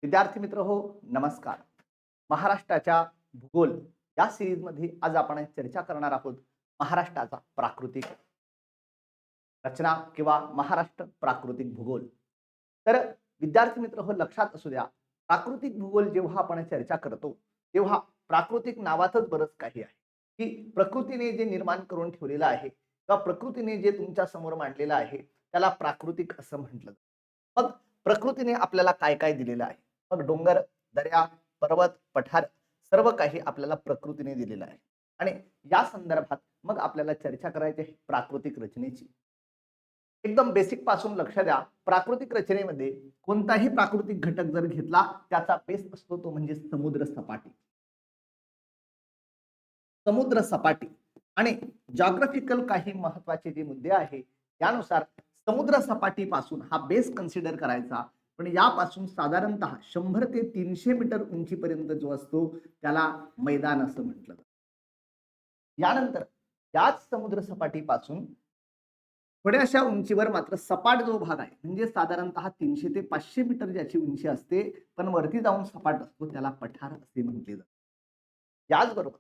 विद्यार्थी मित्र हो, नमस्कार. महाराष्ट्राच्या भूगोल या सिरीजमध्ये आज आपण चर्चा करणार आहोत महाराष्ट्राचा प्राकृतिक रचना किंवा महाराष्ट्र प्राकृतिक भूगोल. तर विद्यार्थी मित्र हो, लक्षात असू द्या, प्राकृतिक भूगोल जेव्हा आपण चर्चा करतो तेव्हा प्राकृतिक नावातच बरंच काही आहे, की प्रकृतीने जे निर्माण करून ठेवलेलं आहे किंवा प्रकृतीने जे तुमच्या समोर मांडलेलं आहे त्याला प्राकृतिक असं म्हटलं जातं. मग प्रकृतीने आपल्याला काय काय दिलेलं आहे? मग डोंगर, दर्या, पर्वत, पठार सर्व काही आपल्याला प्रकृतीने दिलेलं आहे. आणि या संदर्भात मग आपल्याला चर्चा करायची आहे प्राकृतिक रचनेची. एकदम बेसिक पासून लक्ष द्या. प्राकृतिक रचनेमध्ये कोणताही प्राकृतिक घटक जर घेतला त्याचा बेस असतो तो म्हणजे समुद्र सपाटी. समुद्र सपाटी आणि जॉग्राफिकल काही महत्वाचे जे मुद्दे आहे त्यानुसार समुद्र सपाटीपासून हा बेस कन्सिडर करायचा. पण यापासून साधारणतः 100 ते 300 मीटर उंचीपर्यंत जो असतो त्याला मैदान असं म्हटलं जातं. यानंतर याच समुद्र सपाटीपासून थोड्याशा उंचीवर मात्र सपाट जो भाग आहे म्हणजे साधारणतः 300 ते 500 मीटर ज्याची उंची असते पण वरती जाऊन सपाट असतो त्याला पठार असे म्हटले जाते. याचबरोबर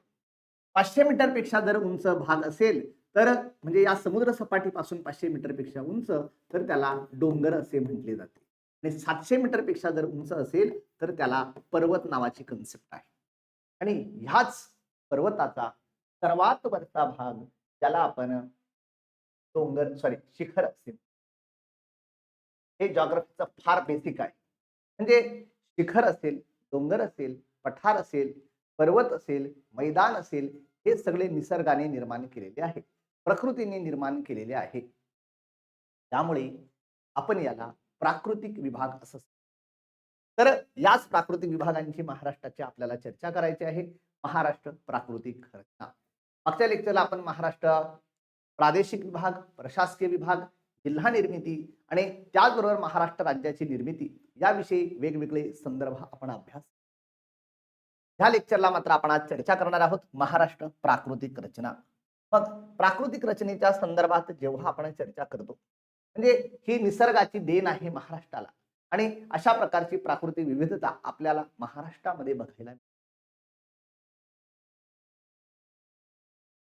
500 मीटर पेक्षा जर उंच भाग असेल तर म्हणजे या समुद्र सपाटीपासून 500 मीटर पेक्षा उंच तर त्याला डोंगर असे म्हटले जाते. आणि 700 मीटर पेक्षा जर उंच असेल तर त्याला पर्वत नावाची कन्सेप्ट आहे. आणि ह्याच पर्वताचा सर्वात वरचा भाग ज्याला आपण शिखर असेल, हे जॉग्राफीचं फार बेसिक आहे. म्हणजे शिखर असेल, डोंगर असेल, पठार असेल, पर्वत असेल, मैदान असेल, हे सगळे निसर्गाने निर्माण केलेले आहे, प्रकृतीने निर्माण केलेले आहे. त्यामुळे आपण याला प्राकृतिक विभाग असं. तर याच प्राकृतिक विभागांची महाराष्ट्राची आपल्याला चर्चा करायची आहे. महाराष्ट्र प्राकृतिक रचना. मागच्या लेक्चरला आपण महाराष्ट्र प्रादेशिक विभाग, प्रशासकीय विभाग, जिल्हा निर्मिती आणि त्याचबरोबर महाराष्ट्र राज्याची निर्मिती याविषयी वेगवेगळे संदर्भ आपण अभ्यास. ह्या लेक्चरला मात्र आपण आज चर्चा करणार आहोत महाराष्ट्र प्राकृतिक रचना. मग प्राकृतिक रचनेच्या संदर्भात जेव्हा आपण चर्चा करतो म्हणजे ही निसर्गाची देण आहे महाराष्ट्राला आणि अशा प्रकारची प्राकृतिक विविधता आपल्याला महाराष्ट्रामध्ये बघायला मिळते.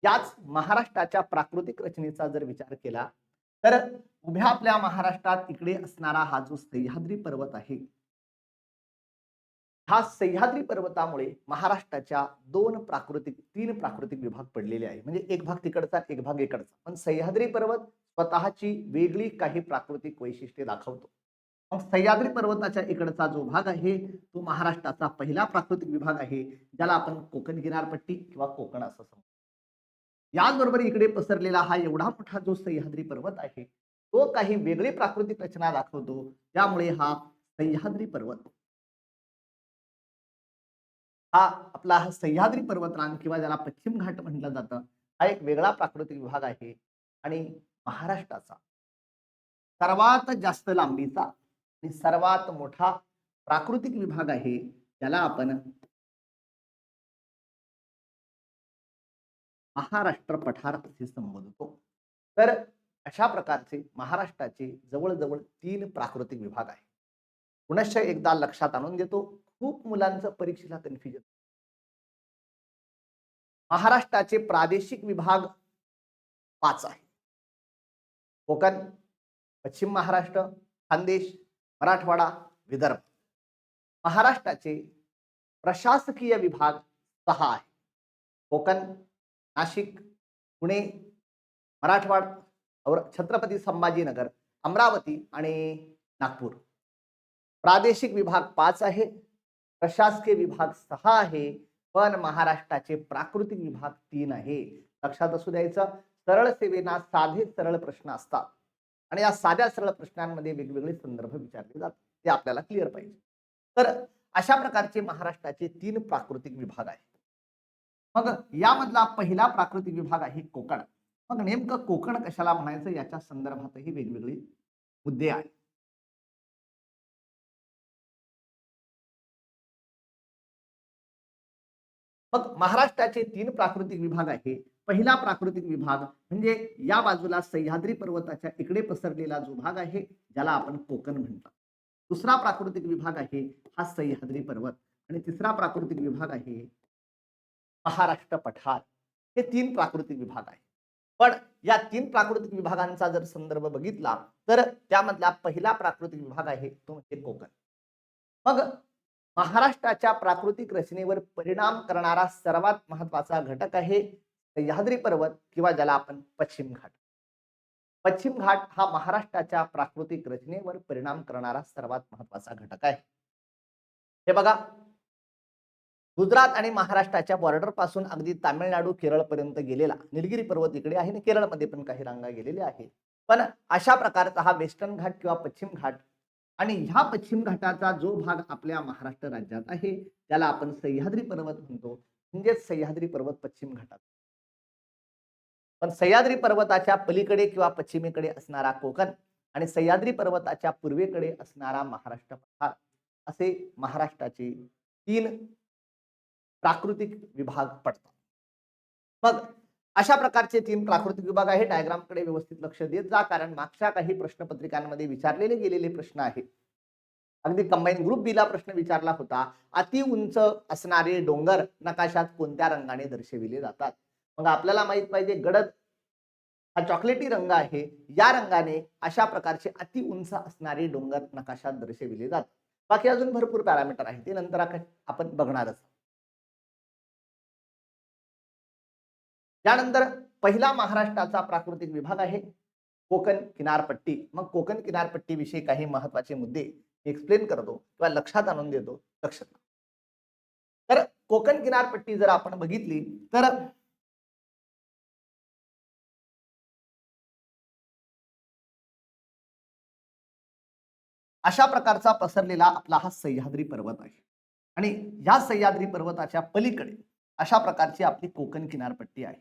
याच महाराष्ट्राच्या प्राकृतिक रचनेचा जर विचार केला तर उभ्या आपल्या महाराष्ट्रात इकडे असणारा हा जो सह्याद्री पर्वत आहे, हा सह्याद्री पर्वतामुळे महाराष्ट्राच्या तीन प्राकृतिक विभाग पडलेले आहे. म्हणजे एक भाग तिकडचा, एक भाग इकडचा. पण सह्याद्री पर्वत स्वतःची वेगळी काही प्राकृतिक वैशिष्ट्ये दाखवतो. मग सह्याद्री पर्वताच्या इकडचा जो भाग आहे तो महाराष्ट्राचा पहिला प्राकृतिक विभाग आहे, ज्याला आपण कोकण किनारपट्टी किंवा कोकण असं समजतो. याचबरोबर इकडे पसरलेला हा एवढा मोठा जो सह्याद्री पर्वत आहे तो काही वेगळी प्राकृतिक रचना दाखवतो. त्यामुळे हा सह्याद्री पर्वत हा सह्याद्री पर्वतरांग किंवा ज्याला पश्चिम घाट म्हटलं जातं, हा एक वेगळा प्राकृतिक विभाग आहे. आणि महाराष्ट्राचा सर्वात जास्त लांबीचा आणि सर्वात मोठा प्राकृतिक विभाग आहे, ज्याला आपण महाराष्ट्र पठार असे संबोधतो. तर अशा प्रकारचे महाराष्ट्राचे जवळजवळ 3 प्राकृतिक विभाग आहे. पुनश्च एकदा लक्षात आणून देतो, खूप मुलांचं परीक्षेला कन्फ्युजन. महाराष्ट्राचे प्रादेशिक विभाग 5 आहे. कोकण, पश्चिम महाराष्ट्र, खानदेश, मराठवाडा, विदर्भ. महाराष्ट्राचे प्रशासकीय विभाग 6 आहे. कोकण, नाशिक, पुणे, मराठवाडा और छत्रपती संभाजीनगर, अमरावती आणि नागपूर. प्रादेशिक विभाग 5 आहे, प्रशासकीय विभाग 6 आहे, पण महाराष्ट्राचे प्राकृतिक विभाग 3 आहे. लक्षात असू द्यायचं. सरळ सेवेना साधे सरळ प्रश्न असतात आणि या साध्या सरळ प्रश्नांमध्ये वेगवेगळे संदर्भ विचारले जातात, ते आपल्याला क्लिअर पाहिजे. तर अशा प्रकारचे महाराष्ट्राचे 3 प्राकृतिक विभाग आहेत. मग यामधला पहिला प्राकृतिक विभाग आहे कोकण. मग नेमकं कोकण कशाला म्हणायचं याच्या संदर्भातही वेगवेगळे मुद्दे आहेत. मग महाराष्ट्राचे 3 प्राकृतिक विभाग आहे. पहिला प्राकृतिक विभाग म्हणजे या बाजूला सह्याद्री पर्वताच्या इकडे पसरलेला जो भाग आहे ज्याला आपण कोकण म्हणतो. दुसरा प्राकृतिक विभाग आहे हा सह्याद्री पर्वत आणि तिसरा प्राकृतिक विभाग आहे महाराष्ट्र पठार. हे 3 प्राकृतिक विभाग आहेत. पण या 3 प्राकृतिक विभागांचा जर संदर्भ बघितला तर त्यामधला पहिला प्राकृतिक विभाग आहे तो म्हणजे कोकण. मग महाराष्ट्राच्या प्राकृतिक रचनेवर परिणाम करणारा सर्वात महत्वाचा घटक आहे सह्याद्री पर्वत किंवा ज्याला आपण पश्चिम घाट. पश्चिम घाट हा महाराष्ट्राच्या प्राकृतिक रचनेवर परिणाम करणारा सर्वात महत्वाचा घटक आहे. हे बघा, गुजरात आणि महाराष्ट्राच्या बॉर्डर पासून अगदी तामिळनाडू केरळ पर्यंत गेलेला निलगिरी पर्वत इकडे आहे आणि केरळमध्ये पण काही रांगा गेलेल्या आहेत. पण अशा प्रकारचा हा वेस्टर्न घाट किंवा पश्चिम घाट आणि ह्या पश्चिम घाटाचा जो भाग आपल्या महाराष्ट्र राज्यात आहे त्याला आपण सह्याद्री पर्वत म्हणतो. म्हणजेच सह्याद्री पर्वत पश्चिम घाटात. पण सह्याद्री पर्वताच्या पलीकडे किंवा पश्चिमेकडे असणारा कोकण आणि सह्याद्री पर्वताच्या पूर्वेकडे असणारा महाराष्ट्र पठार असे महाराष्ट्राचे 3 प्राकृतिक विभाग पडतात. मग अशा प्रकारचे 3 प्राकृतिक विभाग आहे. डायग्रामकडे व्यवस्थित लक्ष देत जा, कारण मागच्या काही प्रश्नपत्रिकांमध्ये विचारलेले गेलेले प्रश्न आहेत. अगदी कंबाईन ग्रुप बी ला प्रश्न विचारला होता, अति उंच असणारे डोंगर नकाशात कोणत्या रंगाने दर्शविले जातात. मग आपल्याला माहित पाहिजे गडद हा चॉकलेटी रंग आहे, या रंगाने अशा प्रकारचे अति उंच असणारे डोंगर नकाशात दर्शविले जातात. बाकी अजून भरपूर पॅरामीटर आहे, ते नंतर आपण बघणारच. त्यानंतर पहिला महाराष्ट्राचा प्राकृतिक विभाग आहे कोकण किनारपट्टी. मग कोकण किनारपट्टी विषयी काही महत्वाचे मुद्दे एक्सप्लेन करतो किंवा लक्षात आणून देतो. लक्षात, तर कोकण किनारपट्टी जर आपण बघितली तर अशा प्रकारचा पसरलेला आपला हा सह्याद्री पर्वत आहे आणि या सह्याद्री पर्वताच्या पलीकडे अशा प्रकारची आपली कोकण किनारपट्टी आहे.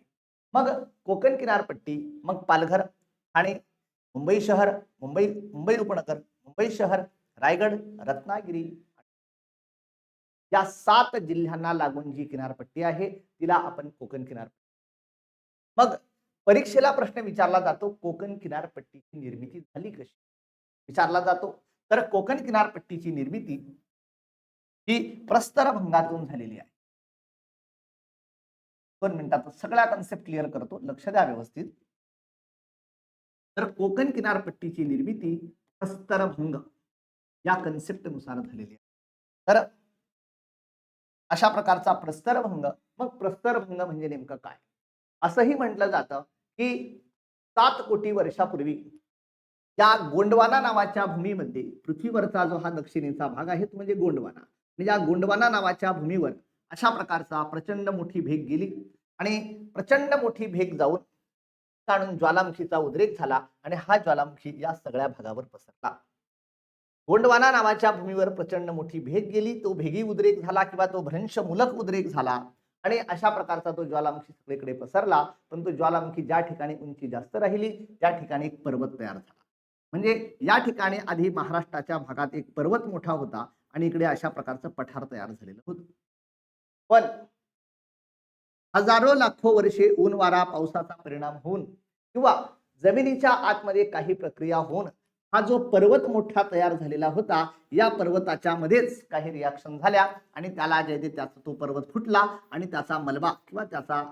मग कोकण किनारपट्टी, मग पालघर, ठाणे, मुंबई शहर, मुंबई उपनगर, मुंबई शहर, रायगड, रत्नागिरी या 7 जिल्ह्यांना लागून जी किनारपट्टी आहे तिला आपण कोकण किनारपट्टी. मग परीक्षेला प्रश्न विचारला जातो कोकण किनारपट्टीची निर्मिती झाली कशी विचारला जातो. तर कोकण किनारपट्टीची निर्मिती ही प्रस्तरभंगातून झालेली आहे. 2 मिनिटात सगळ्या कन्सेप्ट क्लिअर करतो, लक्ष द्या व्यवस्थित. तर कोकण किनारपट्टीची निर्मिती प्रस्तरभंग या कन्सेप्ट नुसार झालेली आहे. तर अशा प्रकारचा प्रस्तरभंग. मग प्रस्तरभंग म्हणजे नेमकं काय, असंही म्हटलं जातं की 7 कोटी वर्षापूर्वी या गोंडवाना नावाच्या भूमीमध्ये, पृथ्वीवरचा जो हा दक्षिणेचा भाग आहे तो म्हणजे गोंडवाना, म्हणजे या गोंडवाना नावाच्या भूमीवर अशा प्रकारचा प्रचंड मोठी भेग गेली आणि प्रचंड मोठी भेग जाऊन काढून ज्वालामुखीचा उद्रेक झाला आणि हा ज्वालामुखी या सगळ्या भागावर पसरला. गोंडवाना नावाच्या भूमीवर प्रचंड मोठी भेग गेली, तो भेगी उद्रेक झाला किंवा तो भ्रंशमूलक उद्रेक झाला आणि अशा प्रकारचा तो ज्वालामुखी सगळीकडे पसरला. पण तो ज्वालामुखी ज्या ठिकाणी उंची जास्त राहिली त्या ठिकाणी एक पर्वत तयार झाला. म्हणजे या ठिकाणी आधी महाराष्ट्राच्या भागात एक पर्वत मोठा होता आणि इकडे अशा प्रकारचं पठार तयार झालेलं होतं. पण हजारो लाखो वर्षे ऊन वारा पावसाचा परिणाम होऊन किंवा जमिनीच्या आतमध्ये काही प्रक्रिया होऊन हा जो पर्वत मोठा तयार झालेला होता, या पर्वताच्या मध्येच काही रिॲक्शन झाल्या आणि त्याला जे ते त्याचा तो पर्वत फुटला आणि त्याचा मलबा किंवा त्याचा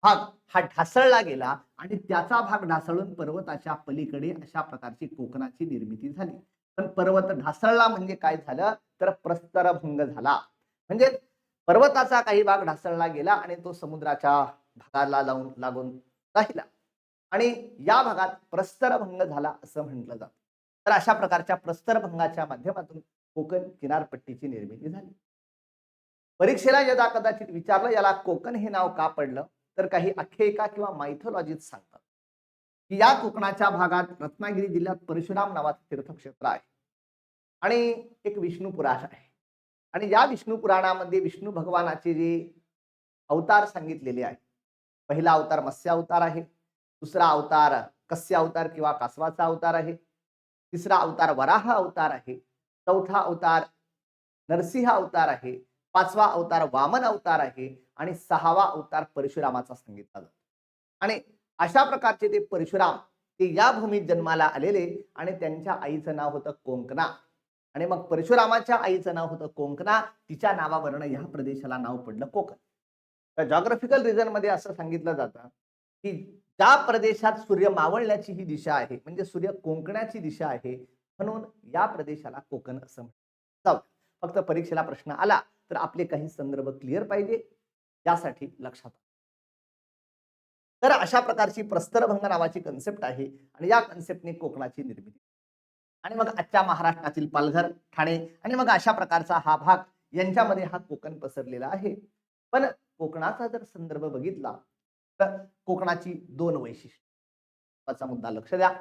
भाग हा ढासळला गेला आणि त्याचा भाग ढासळून पर्वताच्या पलीकडे अशा प्रकारची कोकणाची निर्मिती झाली. पण पर्वत ढासळला म्हणजे काय झालं, तर प्रस्तरभंग झाला. म्हणजे पर्वताचा काही भाग ढासळला गेला आणि तो समुद्राच्या भागाला लागून राहिला आणि या भागात प्रस्तरभंग झाला असं म्हटलं जातं. तर अशा प्रकारच्या प्रस्तरभंगाच्या माध्यमातून कोकण किनारपट्टीची निर्मिती झाली. परीक्षेला यदा कदाचित विचारलं याला कोकण हे नाव का पडलं, तर काही आख्यायिका किंवा मायथॉलॉजीत सांगतात की या कोकणाच्या भागात रत्नागिरी जिल्ह्यात परशुराम नावाचं तीर्थक्षेत्र आहे आणि एक विष्णू पुराण आहे आणि या विष्णू पुराणामध्ये विष्णू भगवानाचे जे अवतार सांगितलेले आहे, पहिला अवतार मत्स्य अवतार आहे, दुसरा अवतार कस्य अवतार किंवा कासवाचा अवतार आहे, तिसरा अवतार वराह अवतार आहे, चौथा अवतार नरसिंह अवतार आहे, 5वा अवतार वामन अवतार आहे आणि 6वा अवतार परशुरामाचा सांगितला जातो. आणि अशा प्रकारचे ते परशुराम ते या भूमीत जन्माला आलेले आणि त्यांच्या आईचं नाव होतं कोंकणा. आणि मग परशुरामाच्या आईचं नाव होतं कोंकणा, तिच्या नावावरनं ह्या प्रदेशाला नाव पडलं कोकण. तर जॉग्राफिकल रिजन मध्ये असं सांगितलं जातं की ज्या प्रदेशात सूर्य मावळण्याची ही दिशा आहे, म्हणजे सूर्य कोंकणाची दिशा आहे, म्हणून या प्रदेशाला कोकण असं म्हणतात. फक्त परीक्षेला प्रश्न आला तर आपले काही संदर्भ क्लिअर पाहिजे, यासाठी लक्षात. तर अशा प्रकारची प्रस्तरभंग नावाची कन्सेप्ट आहे आणि या कन्सेप्टने कोकणाची निर्मिती आणि मग आजच्या महाराष्ट्रातील पालघर, ठाणे आणि मग अशा प्रकारचा हा भाग, यांच्यामध्ये हा कोकण पसरलेला आहे. पण कोकणाचा जर संदर्भ बघितला तर कोकणाची दोन वैशिष्ट्य मुद्दा लक्ष द्या.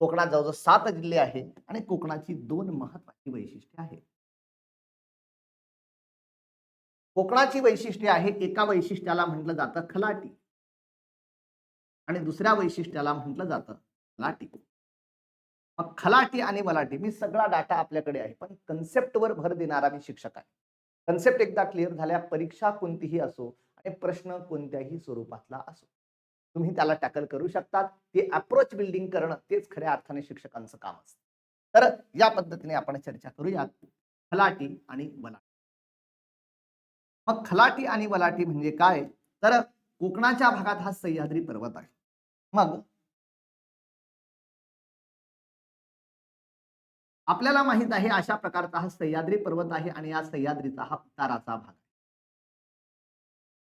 कोकणात जवळजवळ 7 जिल्हे आहेत आणि कोकणाची दोन महत्वाची वैशिष्ट्ये आहेत. कोकणाची वैशिष्ट्ये आहे, एका वैशिष्ट्याला म्हटलं जातं खलाटी आणि दुसऱ्या वैशिष्ट्याला म्हटलं जातं लाटी. मग खलाटी आणि वलाटी मी सगळा डाटा आपल्याकडे आहे, पण कन्सेप्टवर भर देणारा मी शिक्षक आहे. कन्सेप्ट एकदा क्लिअर झाल्या, परीक्षा कोणतीही असो आणि प्रश्न कोणत्याही स्वरूपातला असो, तुम्ही त्याला टॅकल करू शकतात. ते अप्रोच बिल्डिंग करणं तेच खऱ्या अर्थाने शिक्षकांचं काम असतं. तर या पद्धतीने आपण चर्चा करूयात खलाटी आणि वलाटी. मग खलाटी आणि वलाटी म्हणजे काय? तर कोकणाच्या भागात हा सह्याद्री पर्वत आहे. मग आपल्याला माहित आहे अशा प्रकारचा हा सह्याद्री पर्वत आहे आणि या सह्याद्रीचा हा उताराचा भाग.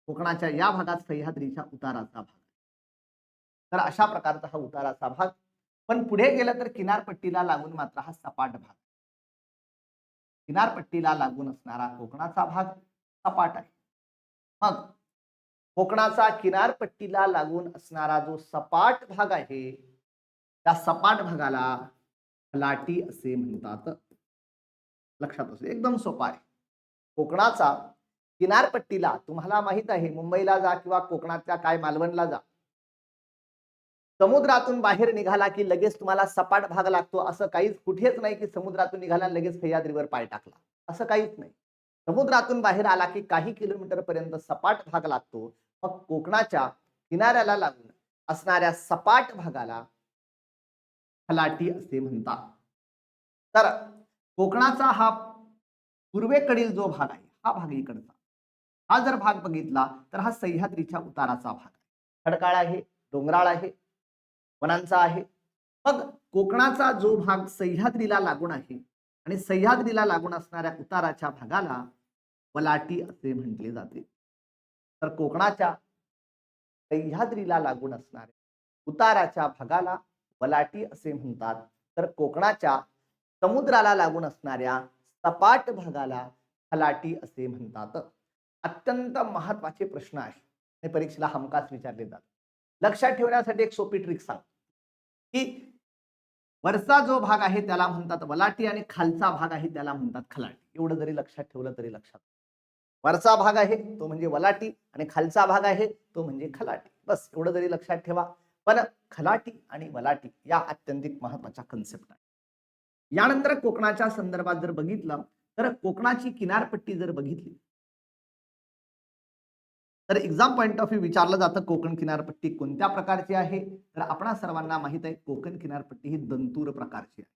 कोकणाच्या या भागात सह्याद्रीच्या उताराचा भाग. तर अशा प्रकारचा हा उताराचा भाग, पण पुढे गेलं तर किनारपट्टीला लागून मात्र हा सपाट भाग. किनारपट्टीला लागून असणारा कोकणाचा भाग सपाट आहे. मग कोकणाचा किनारपट्टीला लागून असणारा जो सपाट भाग आहे, त्या सपाट भागाला लाटी असे म्हणतात. लक्षात असू, एकदम सोपा आहे. कोकणाचा किनारपट्टीला, तुम्हाला माहित आहे मुंबईला जा किंवा कोकणातल्या काय मालवणला जा, समुद्रातून बाहेर निघाला की लगेच तुम्हाला सपाट भाग लागतो. असं काहीच कुठेच नाही की समुद्रातून निघाला लगेच सह्याद्रीवर पाय टाकला, असं काहीच नाही. समुद्रातून बाहेर आला की काही किलोमीटर पर्यंत सपाट भाग लागतो. मग कोकणाच्या किनाऱ्याला लागून असणाऱ्या सपाट भागाला खलाटी असे म्हणतात. तर कोकणाचा हा पूर्वेकडील जो भाग आहे, हा भाग इकडचा, हा जर भाग बघितला तर हा सह्याद्रीच्या उताराचा भाग आहे. खडकाळ आहे, डोंगराळ आहे, वनांचा आहे. मग कोकणाचा जो भाग सह्याद्रीला लागून आहे आणि सह्याद्रीला लागून असणाऱ्या उताराच्या भागाला वलाटी असे म्हटले जाते. तर कोकणाच्या सह्याद्रीला लागून असणाऱ्या उताराच्या भागाला वलाटी असे म्हणतात. तर कोकणाच्या समुद्राला लागून असणाऱ्या सपाट भागाला खलाटी असे म्हणतात. अत्यंत महत्वाचे प्रश्न आहे हे परीक्षेला हमखास विचारले जातात. लक्षात ठेवण्यासाठी एक सोपी ट्रिक सांग की वरचा जो भाग आहे त्याला म्हणतात वलाटी आणि खालचा भाग आहे त्याला म्हणतात खलाटी. एवढं जरी लक्षात ठेवलं तरी लक्षात. वरचा भाग आहे तो म्हणजे वलाटी आणि खालचा भाग आहे तो म्हणजे खलाटी. बस एवढं जरी लक्षात ठेवा. पण खलाटी आणि वलाटी या अत्यंतिक महत्वाच्या कन्सेप्ट आहे. यानंतर कोकणाच्या संदर्भात जर बघितलं तर कोकणाची किनारपट्टी जर बघितली तर एक्झाम पॉइंट ऑफ व्ह्यू विचारलं जातं कोकण किनारपट्टी कोणत्या प्रकारची आहे. तर आपणा सर्वांना माहित आहे कोकण किनारपट्टी ही दंतूर प्रकारची आहे.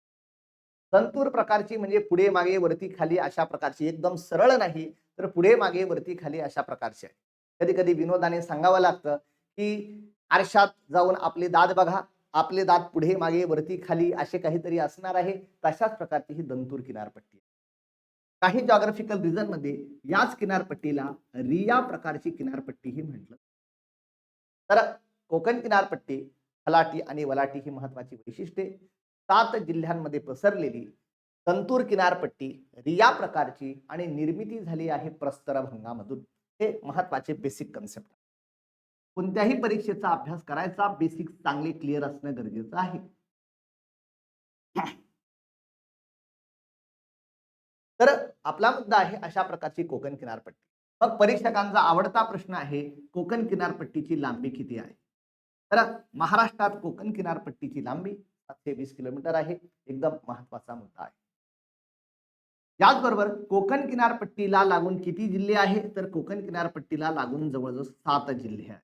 दंतूर प्रकारची म्हणजे पुढे मागे वरती खाली अशा प्रकारची, एकदम सरळ नाही तर पुढे मागे वरती खाली अशा प्रकारची आहे. कधी कधी विनोदाने सांगावं लागतं की आरशात जाऊन आपले दात बघा, आपले दात पुढे मागे वरती खाली असे काहीतरी असणार आहे. तशाच प्रकारची ही दंतूर किनारपट्टी. काही जॉग्राफिकल रिजन मध्ये याच किनारपट्टीला रिया प्रकारची किनारपट्टी ही म्हटलं. तर कोकण किनारपट्टी, खलाटी आणि वलाटी ही महत्वाची वैशिष्ट्ये. 7 जिल्ह्यांमध्ये पसरलेली तंतूर किनारपट्टी रिया प्रकारची आणि निर्मिती झाली आहे प्रस्तरभंगामधून. हे महत्वाचे बेसिक कन्सेप्ट. कोणत्याही परीक्षेचा अभ्यास करायचा, बेसिक चांगले क्लिअर असणं गरजेचं आहे. तर आपला मुद्दा आहे अशा प्रकारची कोकण किनारपट्टी. मग परीक्षकांचा आवडता प्रश्न आहे कोकण किनारपट्टीची लांबी किती आहे. तर महाराष्ट्रात कोकण किनारपट्टीची लांबी 720 किलोमीटर आहे. एकदम महत्वाचा मुद्दा आहे. याचबरोबर कोकण किनारपट्टीला लागून किती जिल्हे आहेत, तर कोकण किनारपट्टीला लागून जवळजवळ 7 जिल्हे आहेत.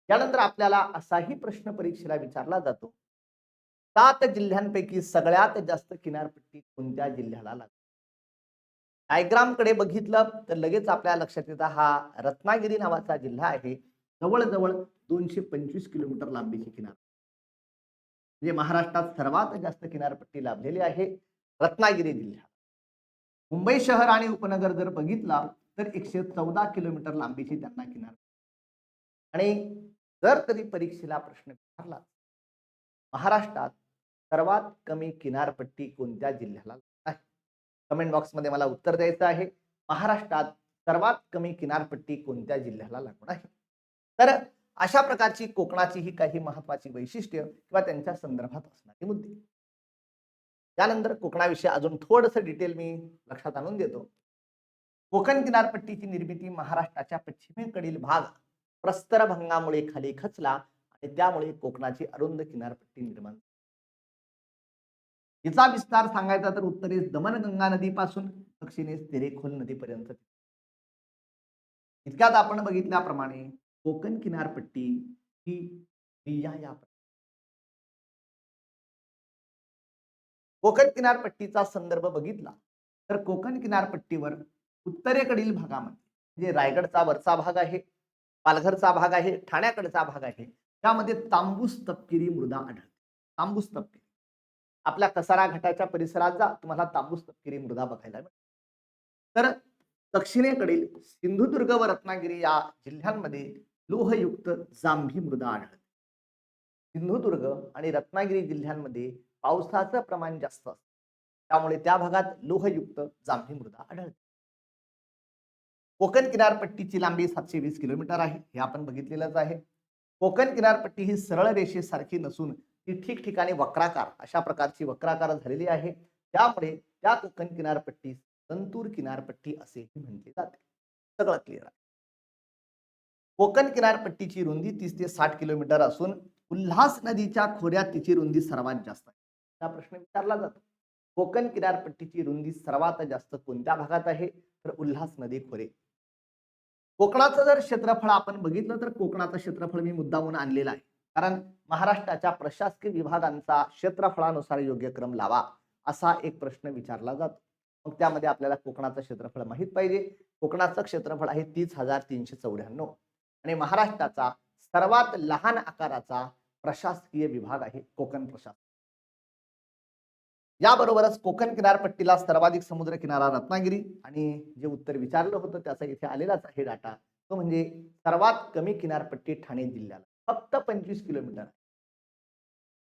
यानंतर आपल्याला असाही प्रश्न परीक्षेला विचारला जातो 7 जिल्ह्यांपैकी सगळ्यात जास्त किनारपट्टी कोणत्या जिल्ह्याला लागते? डायग्राम कडे बघितलं तर लगेच आपल्या लक्षात येतं हा रत्नागिरी नावाचा जिल्हा आहे. जवळजवळ 225 किलोमीटर लांबीची किनार म्हणजे महाराष्ट्रात सर्वात जास्त किनारपट्टी लाभलेली आहे रत्नागिरी जिल्ह्यात. मुंबई शहर आणि उपनगर जर बघितला तर 114 किलोमीटर लांबीची त्यांना किनार. आणि जर कधी परीक्षेला प्रश्न विचारला महाराष्ट्रात सर्वात कमी किनारपट्टी कोणत्या जिल्ह्याला आहे? कमेंट बॉक्समध्ये मला उत्तर द्यायचं आहे. महाराष्ट्रात सर्वात कमी किनारपट्टी कोणत्या जिल्ह्याला लागून आहे? तर अशा प्रकारची कोकणाची ही काही महत्वाची वैशिष्ट्य किंवा त्यांच्या संदर्भात असणारी मुद्दे. त्यानंतर कोकणाविषयी अजून थोडंसं डिटेल मी लक्षात आणून देतो. कोकण किनारपट्टीची निर्मिती महाराष्ट्राच्या पश्चिमेकडील भाग प्रस्तरभंगामुळे खाली खचला आणि त्यामुळे कोकणाची अरुंद किनारपट्टी निर्माण झाली. हिचा विस्तार सांगायचा तर उत्तरेस दमणगंगा नदीपासून दक्षिणेस तेरेखोल नदीपर्यंत. इतक्यात आपण बघितल्याप्रमाणे कोकण किनारपट्टी ही या कोकण किनारपट्टीचा संदर्भ बघितला तर कोकण किनारपट्टीवर उत्तरेकडील भागामध्ये म्हणजे रायगडचा वरचा भाग आहे, पालघरचा भाग आहे, ठाण्याकडचा भाग आहे, त्यामध्ये तांबूस तपकिरी मृदा आढळते. तांबूस तपकिरी आपल्या कसारा घाटाच्या परिसरात जा, तुम्हाला तांबूस तपकिरी मृदा बघायला मिळेल. तर दक्षिणेकडील सिंधुदुर्ग व रत्नागिरी या जिल्ह्यांमध्ये लोहयुक्त जांभी मृदा आढळते. सिंधुदुर्ग आणि रत्नागिरी जिल्ह्यांमध्ये पावसाचं प्रमाण जास्त असतं, त्यामुळे त्या भागात लोहयुक्त जांभी मृदा आढळते. कोकण किनारपट्टीची लांबी 720 किलोमीटर आहे, हे आपण बघितलेलंच आहे. कोकण किनारपट्टी ही सरळ रेषेसारखी नसून ती ठिकठिकाणी वक्राकार अशा प्रकारची वक्राकार झालेली आहे. त्यामुळे त्या कोकण किनारपट्टी संतूर किनारपट्टी असेही म्हटले जाते. सगळं क्लिअर आहे. कोकण किनारपट्टीची रुंदी 30 ते 60 किलोमीटर असून उल्हास नदीच्या खोऱ्यात तिची रुंदी सर्वात जास्त आहे. हा प्रश्न विचारला जातो. कोकण किनारपट्टीची रुंदी सर्वात जास्त कोणत्या भागात आहे? तर उल्हास नदी खोरे. कोकणाचं जर क्षेत्रफळ आपण बघितलं तर कोकणाचं क्षेत्रफळ मी मुद्दामून आणलेलं आहे, कारण महाराष्ट्राच्या प्रशासकीय विभागांचा क्षेत्रफळानुसार योग्य क्रम लावा असा एक प्रश्न विचारला जातो. मग त्यामध्ये आपल्याला कोकणाचं क्षेत्रफळ माहित पाहिजे. कोकणाचं क्षेत्रफळ आहे 30,394 आणि महाराष्ट्राचा सर्वात लहान आकाराचा प्रशासकीय विभाग आहे कोकण प्रशासन. याबरोबरच कोकण किनारपट्टीला सर्वाधिक समुद्र किनारा रत्नागिरी आणि जे उत्तर विचारलं होतं त्याचा इथे आलेलाच आहे डाटा, तो म्हणजे सर्वात कमी किनारपट्टी ठाणे जिल्ह्याला फक्त 25 किलोमीटर.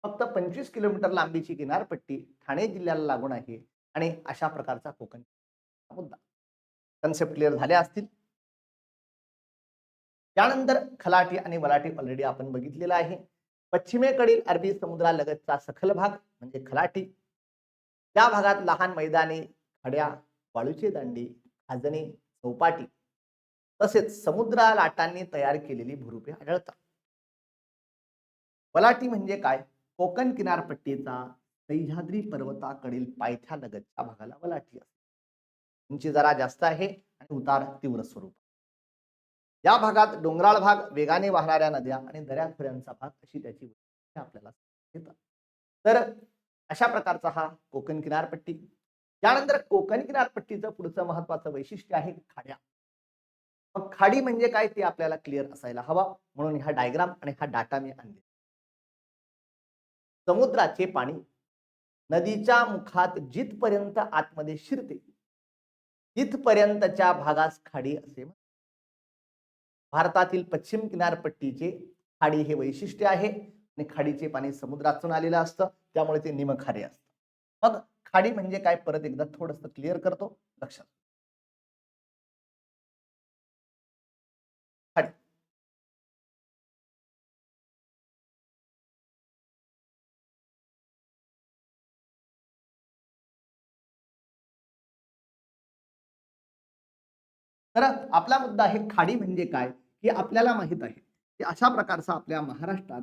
फक्त 25 किलोमीटर लांबीची किनारपट्टी ठाणे जिल्ह्याला लागून आहे आणि अशा प्रकारचा कोकण मुद्दा. कन्सेप्ट क्लिअर झाले असतील. त्यानंतर खलाटी आणि वलाटी ऑलरेडी आपण बघितलेला आहे. पश्चिमेकडील अरबी समुद्रालगतचा सखल भाग म्हणजे खलाटी, त्या भागात लहान मैदानी खड्या, वाळूचे दांडी, खाजणी, चौपाटी तसेच समुद्र लाटांनी तयार केलेली भूरूपे आढळतात. वलाटी म्हणजे काय? कोकण किनारपट्टीचा सह्याद्री पर्वताकडील पायथ्यालगतच्या भागाला वलाटी असते. उंची जरा जास्त आहे आणि उतार तीव्र स्वरूप. या भागात डोंगराळ भाग, वेगाने वाहणाऱ्या नद्या आणि दऱ्याखोऱ्यांचा भाग अशी त्याची आपल्याला येतात. तर अशा प्रकारचा हा कोकण किनारपट्टी. त्यानंतर कोकण किनारपट्टीचं पुढचं महत्वाचं वैशिष्ट्य आहे खाड्या. मग खाडी म्हणजे काय ते आपल्याला क्लिअर असायला हवा, म्हणून हा डायग्राम आणि हा डाटा मी आणले. समुद्राचे पाणी नदीच्या मुखात जिथपर्यंत आतमध्ये शिरते तिथपर्यंतच्या भागास खाडी असे म्हणतात. भारतातील पश्चिम किनारपट्टीचे खाडी हे वैशिष्ट्य आहे आणि खाडीचे पाणी समुद्रातून आलेलं असतं, त्यामुळे ते निमखारे असतं. मग खाडी म्हणजे काय परत एकदा थोडंसं क्लिअर करतो, लक्षात. खाडी तर आपला मुद्दा आहे खाडी म्हणजे काय, हे आपल्याला माहित आहे की अशा प्रकारचा आपल्या महाराष्ट्रात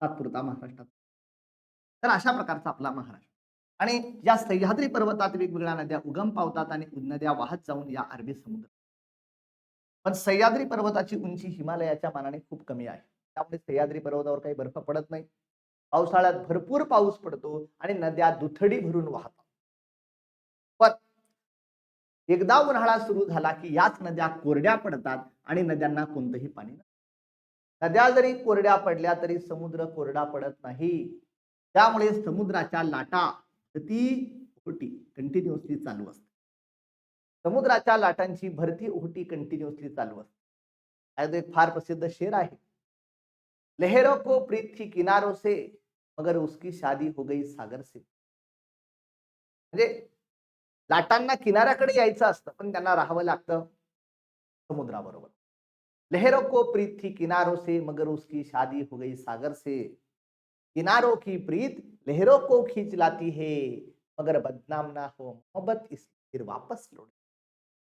तात्पुरता महाराष्ट्रात तर अशा प्रकारचा आपला महाराष्ट्र आणि या सह्याद्री पर्वतात वेगवेगळ्या नद्या उगम पावतात आणि नद्या वाहत जाऊन या अरबी समुद्र. पण सह्याद्री पर्वताची उंची हिमालयाच्या मानाने खूप कमी आहे, त्यामुळे सह्याद्री पर्वतावर काही बर्फ पडत नाही. पावसाळ्यात भरपूर पाऊस पडतो आणि नद्या दुथडी भरून वाहतात. पण एकदा उन्हाळा सुरू झाला की याच नद्या कोरड्या पडतात आणि नद्यांना कोणतंही पाणी नसतं. नद्या जरी कोरड्या पडल्या तरी समुद्र कोरडा पडत नाही. त्यामुळे समुद्राच्या लाटा ती ओहोटी कंटिन्युअसली चालू असते. समुद्राच्या लाटांची भरती ओहोटी कंटिन्युअसली चालू असते. यात एक फार प्रसिद्ध शेर आहे. लहरों को प्रीत थी किनारों से मगर उसकी शादी हो गई सागर से. म्हणजे लाटांना किनाऱ्याकडे यायचं असतं पण त्यांना राहावं लागतं समुद्राबरोबर. लहरों को प्रीत थी किनारों से मगर उसकी शादी हो गई सागर से. किनारों की प्रीत लहरों को खींच लाती है मगर बदनाम ना हो मोहब्बत इसलिए फिर वापस लौट.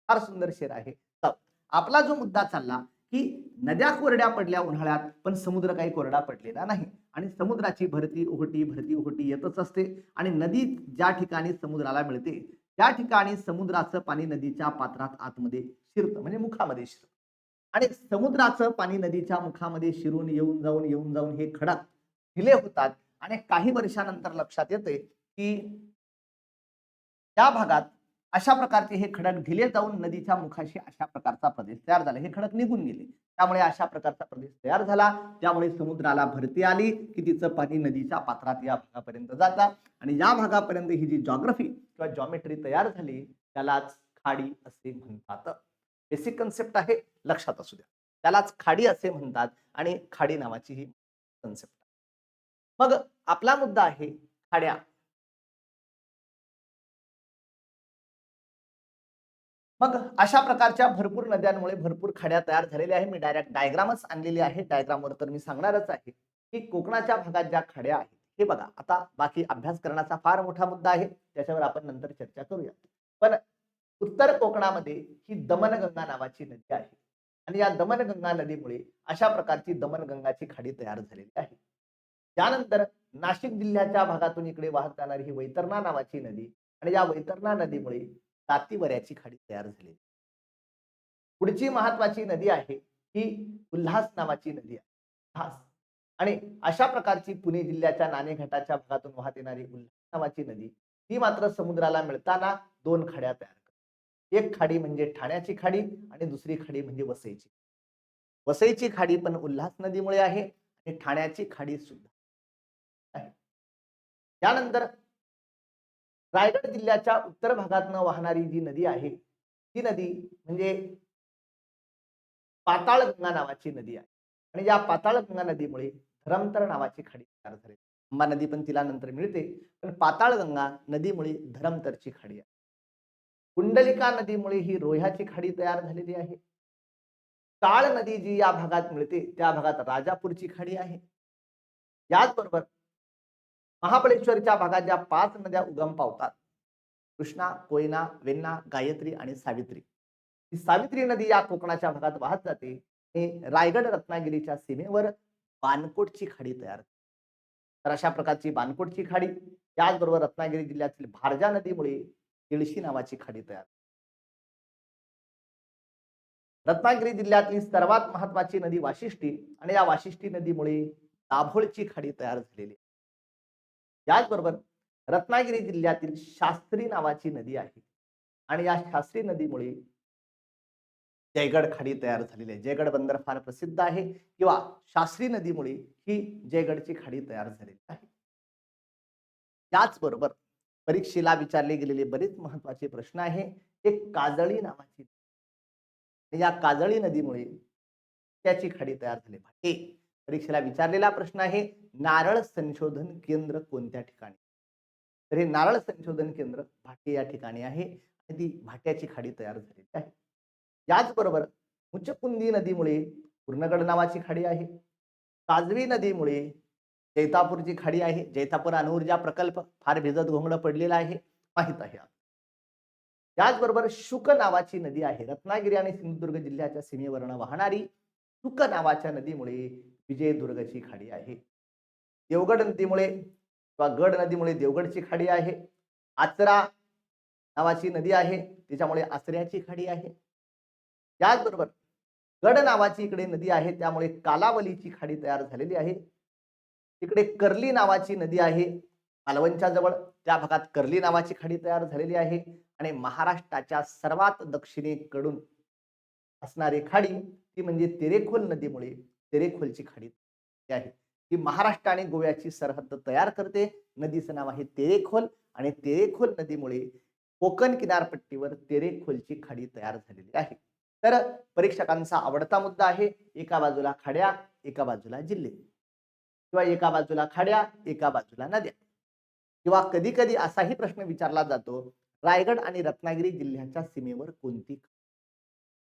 फार सुंदर शेर आहे. तर आपला जो मुद्दा चालला की नद्या कोरड्या पडल्या उन्हाळ्यात पण समुद्र काही कोरडा पडलेला नाही आणि समुद्राची भरती ओहोटी येतच असते आणि नदी ज्या ठिकाणी समुद्राला मिळते त्या ठिकाणी समुद्राचं पाणी नदीच्या पात्रात आतमध्ये शिरतं म्हणजे मुखामध्ये शिरतं आणि समुद्राचं पाणी नदीच्या मुखामध्ये शिरून येऊन जाऊन हे खडक ढिले होतात आणि काही वर्षानंतर लक्षात येते की त्या भागात अशा प्रकारचे हे खडक ढिले जाऊन नदीच्या मुखाशी अशा प्रकारचा प्रदेश तयार झाला. हे खडक निघून गेले. त्यामुळे अशा प्रकारचा प्रदेश तयार झाला. त्यामुळे समुद्राला भरती आली की तिचं पाणी नदीच्या पात्रात या भागापर्यंत जातं आणि या भागापर्यंत ही जी जॉग्राफी किंवा जॉमेट्री तयार झाली त्यालाच खाडी असे म्हणतात. बेसिक कन्सेप्ट आहे, लक्षात असू द्या. त्यालाच खाडी असे म्हणतात आणि खाडी नावाची ही कन्सेप्ट. मग आपला मुद्दा आहे खाड्या. मग अशा प्रकारच्या भरपूर नद्यांमुळे भरपूर खाड्या तयार झालेल्या आहे. मी डायरेक्ट डायग्रामच आणलेली आहे. डायग्रामवर तर मी सांगणारच आहे की कोकणाच्या भागात ज्या खाड्या आहेत हे बघा. आता बाकी अभ्यास करण्याचा फार मोठा मुद्दा आहे, त्याच्यावर आपण नंतर चर्चा करूया. पण उत्तर कोकणामध्ये ही दमनगंगा नावाची नदी आहे आणि या दमनगंगा नदीमुळे अशा प्रकारची दमनगंगाची खाडी तयार झालेली आहे. त्यानंतर नाशिक जिल्ह्याच्या भागातून इकडे वाहत जाणारी ही वैतरणा नावाची नदी आणि या वैतरणा नदीमुळे तातीवऱ्याची खाडी तयार झाली. पुढची महत्वाची नदी आहे ही उल्हास नावाची नदी आहे. उल्हास आणि अशा प्रकारची पुणे जिल्ह्याच्या नाणेघाटाच्या भागातून वाहत येणारी उल्हास नावाची नदी ती मात्र समुद्राला मिळताना दोन खाड्या तयार करते. एक खाडी म्हणजे ठाण्याची खाडी आणि दुसरी खाडी म्हणजे वसईची. वसईची खाडी पण उल्हास नदीमुळे आहे आणि ठाण्याची खाडी सुद्धा आहे. त्यानंतर रायगड जिल्ह्याच्या उत्तर भागातनं वाहणारी जी नदी आहे ती नदी म्हणजे पाताळगंगा नावाची नदी आहे आणि या पाताळगंगा नदीमुळे धरमतर नावाची खाडी तयार झाली. अंबा नदी पण तिला नंतर मिळते पण पाताळगंगा नदीमुळे धरमतरची खाडी आहे. कुंडलिका नदीमुळे ही रोह्याची खाडी तयार झालेली आहे. काळ नदी जी या भागात मिळते त्या भागात राजापूरची खाडी आहे. याचबरोबर महाबळेश्वरच्या भागात ज्या 5 नद्या उगम पावतात कृष्णा, कोयना, वेण्णा, गायत्री आणि सावित्री. ही सावित्री नदी या कोकणाच्या भागात वाहत जाते आणि रायगड रत्नागिरीच्या सीमेवर बाणकोटची खाडी तयार. तर अशा प्रकारची बाणकोटची खाडी याचबरोबर रत्नागिरी जिल्ह्यातील भारजा नदीमुळे तिळशी नावाची खाडी तयार. रत्नागिरी जिल्ह्यातली सर्वात महत्वाची नदी वाशिष्ठी आणि या वाशिष्ठी नदीमुळे दाभोळची खाडी तयार झालेली आहे. याचबरोबर रत्नागिरी जिल्ह्यातील शास्त्री नावाची नदी आहे आणि या शास्त्री नदीमुळे जयगड खाडी तयार झालेली आहे. जयगड बंदर फार प्रसिद्ध आहे किंवा शास्त्री नदीमुळे ही जयगडची खाडी तयार झालेली आहे. त्याचबरोबर परीक्षेला विचारले गेलेले बरेच महत्वाचे प्रश्न आहे. एक काजळी नावाची या काजळी नदीमुळे त्याची खाडी तयार झाली. भाटे परीक्षेला विचारलेला प्रश्न आहे नारळ संशोधन केंद्र कोणत्या ठिकाणी. तर हे नारळ संशोधन केंद्र भाटे या ठिकाणी आहे आणि ती भाट्याची खाडी तयार झालेली आहे. याचबरोबर मुचकुंदी नदीमुळे पूर्णगड नावाची खाडी आहे. काजवी नदीमुळे जैतापूरची खाडी आहे. जैतापूर अणुऊर्जा प्रकल्प फार भिजत घोंगडं पडलेला आहे, माहित आहे. याचबरोबर शुक नावाची नदी आहे. रत्नागिरी आणि सिंधुदुर्ग जिल्ह्याच्या सीमेवरून वाहणारी शुक नावाच्या नदीमुळे विजयदुर्गची खाडी आहे. देवगड नदीमुळे किंवा गड नदीमुळे देवगडची खाडी आहे. आचरा नावाची नदी आहे त्याच्यामुळे आचऱ्याची खाडी आहे. याचबरोबर गड नावाची इकडे नदी आहे त्यामुळे कालावलीची खाडी तयार झालेली आहे. इकडे कर्ली नावाची नदी आहे मालवणच्या जवळ, त्या भागात कर्ली नावाची खाडी तयार झालेली आहे आणि महाराष्ट्राच्या सर्वात दक्षिणेकडून असणारी खाडी ती म्हणजे तेरेखोल नदीमुळे तेरेखोलची खाडी आहे. ही महाराष्ट्र आणि गोव्याची सरहद्द तयार करते. नदीचं नाव आहे तेरेखोल आणि तेरेखोल नदीमुळे कोकण किनारपट्टीवर तेरेखोलची खाडी तयार झालेली आहे. तर परीक्षकांचा आवडता मुद्दा आहे. एका बाजूला खाड्या, एका बाजूला जिल्हे किंवा एका बाजूला खाड्या, एका बाजूला नद्या किंवा कधी कधी असाही प्रश्न विचारला जातो, रायगड आणि रत्नागिरी जिल्ह्याच्या सीमेवर कोणती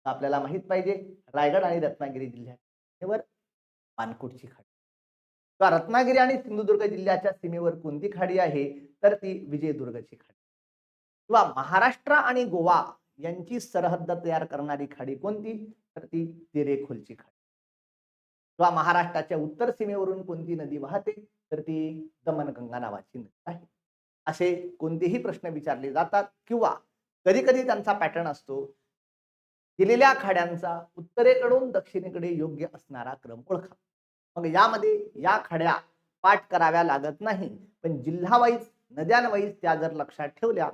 आपल्याला माहित पाहिजे. रायगड आणि रत्नागिरी जिल्ह्याच्या सीमेवर पानकोटची खाडी किंवा रत्नागिरी आणि सिंधुदुर्ग जिल्ह्याच्या सीमेवर कोणती खाडी आहे, तर ती विजयदुर्गची खाडी किंवा महाराष्ट्र आणि गोवा यांची सरहद्द तयार करणारी खाडी कोणती, तर ती तेरेखोलची खाडी किंवा महाराष्ट्राच्या उत्तर सीमेवरून कोणती नदी वाहते, तर ती दमणगंगा नावाची नदी आहे. असे कोणतेही प्रश्न विचारले जातात किंवा कधी कधी त्यांचा पॅटर्न असतो, दिलेल्या खाड्यांचा उत्तरेकडून दक्षिणेकडे योग्य असणारा क्रम ओळखा. मग यामध्ये या खाड्या पाठ कराव्या लागत नाही, पण जिल्हावाईज नद्यांवाईज त्या जर लक्षात ठेवल्या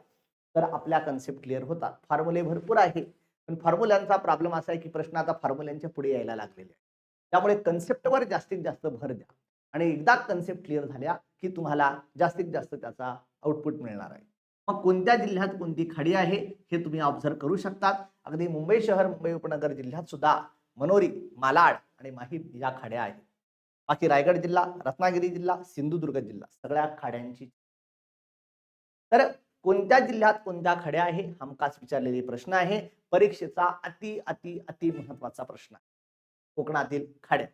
तर आपल्या कन्सेप्ट क्लिअर होतात. फॉर्म्युले भरपूर आहे, पण फॉर्म्युल्यांचा प्रॉब्लेम असा आहे की प्रश्न आता फॉर्म्युल्यांच्या पुढे यायला लागलेले आहे. त्यामुळे कन्सेप्टवर जास्तीत जास्त भर द्या आणि एकदा कन्सेप्ट क्लिअर झाल्या की तुम्हाला जास्तीत जास्त त्याचा आउटपुट मिळणार आहे. मग कोणत्या जिल्ह्यात कोणती खाडी आहे हे तुम्ही ऑब्झर्व करू शकतात. अगदी मुंबई शहर, मुंबई उपनगर जिल्ह्यात सुद्धा मनोरी, मालाड आणि माहीम या खाड्या आहेत. बाकी रायगड जिल्हा, रत्नागिरी जिल्हा, सिंधुदुर्ग जिल्हा सगळ्या खाड्यांची. तर कोणत्या जिल्ह्यात कोणत्या खाड्या आहे हमखास विचारलेले प्रश्न आहे. परीक्षेचा अति अति अति महत्वाचा प्रश्न आहे. कोकणातील खाड्या.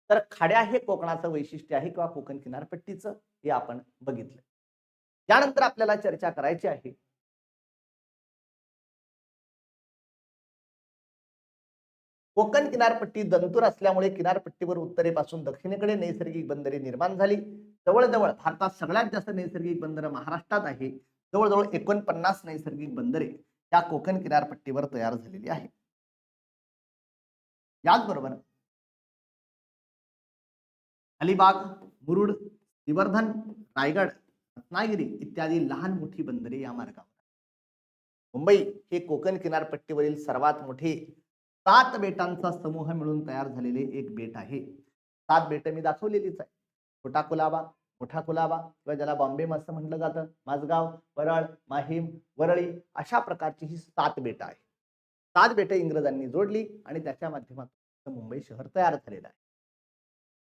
तर खाड्या हे कोकणाचं वैशिष्ट्य आहे किंवा कोकण किनारपट्टीचं, हे आपण बघितलं. त्यानंतर आपल्याला चर्चा करायची आहे कोकण किनारपट्टी दंतूर असल्यामुळे किनारपट्टीवर उत्तरेपासून दक्षिणेकडे नैसर्गिक बंदरे निर्माण झाली. जवळजवळ भारतात सगळ्यात जास्त नैसर्गिक बंदरं महाराष्ट्रात आहे. जवळजवळ 49 नैसर्गिक बंदरे या कोकण किनारपट्टीवर तयार झालेली आहे. याचबरोबर अलिबाग, मुरुड, श्रीवर्धन, रायगड, रत्नागिरी इत्यादी लहान मोठी बंदरे या मार्गावर. मुंबई हे कोकण किनारपट्टीवरील सर्वात मोठे 7 बेटांचा समूह मिळून तयार झालेले एक बेट आहे. 7 बेट मी दाखवलेलीच आहे. छोटा कुलाबा, मोठा कुलाबा किंवा ज्याला बॉम्बे असं म्हटलं जातं, माझगाव, परळ, माहीम, वरळी अशा प्रकारची ही 7 बेट आहे. 7 बेट इंग्रजांनी जोडली आणि त्याच्या माध्यमातून मुंबई शहर तयार झालेलं आहे.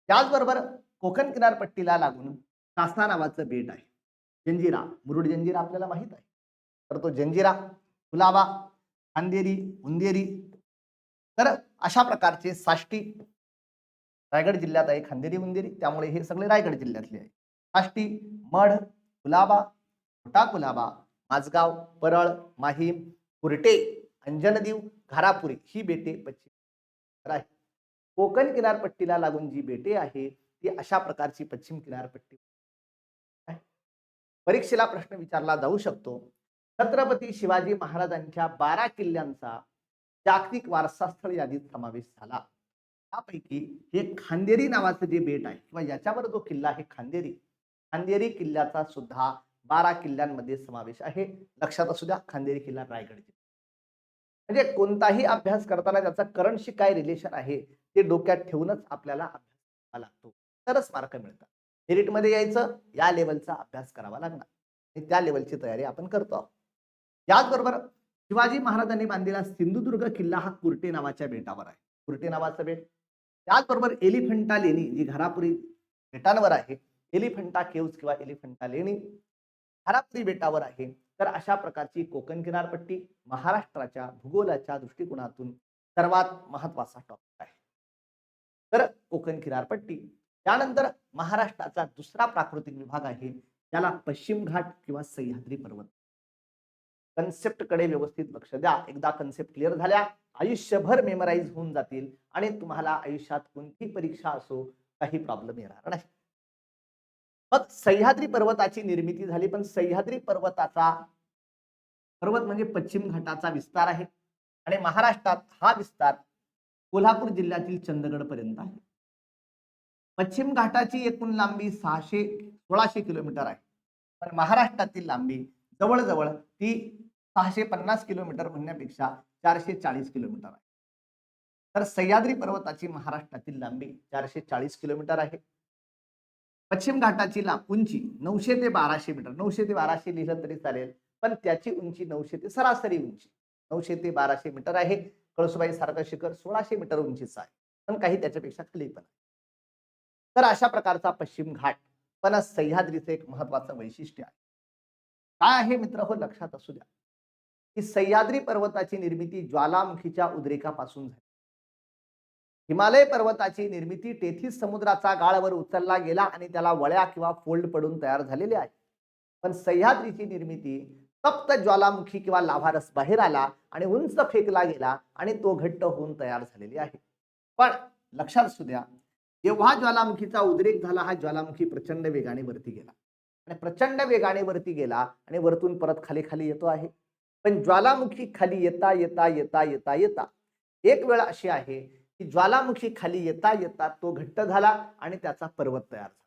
त्याचबरोबर कोकण किनारपट्टीला लागून कासा नावाचं बेट आहे. जंजिरा, मुरुड जंजिरा आपल्याला माहित आहे. तर तो जंजिरा, कुलाबा, खांदेरी, उंदेरी, तर अशा प्रकारचे साष्टी रायगड जिल्ह्यात आहे. खांदेरी, उंदेरी, त्यामुळे हे सगळे रायगड जिल्ह्यातले आहे. साष्टी, मढ, कुलाबा, छोटा कुलाबा, माझगाव, परळ, माहीम, कुरटे, अंजनदीव, घारापुरी ही बेटे पश्चिम आहे. कोकण किनारपट्टीला लागून जी बेटे आहे ती अशा प्रकारची पश्चिम किनारपट्टी. परीक्षेला प्रश्न विचारला जाऊ शकतो, छत्रपती शिवाजी महाराजांच्या 12 किल्ल्यांचा जागतिक वारसा स्थळ यादीत समावेश झाला. त्यापैकी हे खांदेरी नावाचं जे बेट आहे किंवा याच्यावर जो किल्ला आहे खांदेरी, खांदेरी किल्ल्याचा सुद्धा 12 किल्ल्यांमध्ये समावेश आहे. लक्षात असू द्या, खांदेरी किल्ला रायगड जिल्हा. म्हणजे कोणताही अभ्यास करताना त्याचा करंटशी काय रिलेशन आहे ते डोक्यात ठेवूनच आपल्याला अभ्यास करावा लागतो, तरच मार्क मिळतात. मेरिटमध्ये यायचं या लेवलचा अभ्यास करावा लागणार आणि त्या लेवलची तयारी आपण करतो आहोत. याचबरोबर शिवाजी महाराजांनी बांधलेला सिंधुदुर्ग किल्ला हा कुर्टे नावाच्या बेटावर आहे. कुर्टे नावाचं बेट. त्याचबरोबर एलिफंटा लेणी जी घारापुरी बेटांवर आहे, एलिफंटा केव्ज किंवा एलिफंटा लेणी घारापुरी बेटावर आहे. तर अशा प्रकारची कोकण किनारपट्टी महाराष्ट्राच्या भूगोलाच्या दृष्टिकोनातून सर्वात महत्वाचा टॉपिक आहे. तर कोकण किनारपट्टी. त्यानंतर महाराष्ट्राचा दुसरा प्राकृतिक विभाग आहे त्याला पश्चिम घाट किंवा सह्याद्री पर्वत. कन्सेप्ट कडे व्यवस्थित लक्ष द्या. एकदा कन्सेप्ट क्लिअर झाल्या आयुष्यभर मेमराईज होऊन जातील आणि तुम्हाला आयुष्यात कोणती परीक्षा असो काही प्रॉब्लेम येणार नाही. मग सह्याद्री पर्वताची निर्मिती झाली, पण सह्याद्री पर्वत म्हणजे पश्चिम घाटाचा विस्तार आहे आणि महाराष्ट्रात हा विस्तार कोल्हापूर जिल्ह्यातील चंदगड पर्यंत आहे. पश्चिम घाटाची एकूण लांबी 1600 किलोमीटर आहे, पण महाराष्ट्रातील लांबी जवळजवळ ती 650 किलोमीटर म्हणण्यापेक्षा 440 किलोमीटर आहे. तर सह्याद्री पर्वताची महाराष्ट्रातील लांबी 440 किलोमीटर आहे. पश्चिम घाटाची उंची 900 ते 1200 मीटर, 900 ते 1200 लिहिलं तरी चालेल, पण त्याची उंची 900 ते सरासरी उंची 900 ते 1200 मीटर आहे. कळसुबाई सारखं शिखर 1600 मीटर उंचीचं आहे, पण काही त्याच्यापेक्षा खाली पण आहे. तर अशा प्रकारचा पश्चिम घाट पण सह्याद्रीचं एक महत्वाचं वैशिष्ट्य आहे. काय आहे मित्र हो, लक्षात असू द्या की सह्याद्री पर्वताची निर्मिती ज्वालामुखीच्या उद्रेकापासून झाली. हिमालय पर्वताची निर्मिती तेथील समुद्राचा गाळावर उचलला गेला आणि त्याला वळ्या किंवा फोल्ड पडून तयार झालेले आहे. पण सह्याद्रीची निर्मिती तप्त ज्वालामुखी किंवा लाव्हारस बाहेर आला आणि उंच फेकला गेला आणि तो घट्ट होऊन तयार झालेली आहे. पण लक्षात असू द्या, जेव्हा ज्वालामुखीचा उद्रेक झाला, हा ज्वालामुखी प्रचंड वेगाने वरती गेला आणि प्रचंड वेगाने वरती गेला आणि वरतून परत खाली खाली येतो आहे. पण ज्वालामुखी खाली येता येता येता येता येता एक वेळ अशी आहे की ज्वालामुखी खाली येता येता तो घट्ट झाला आणि त्याचा पर्वत तयार झाला.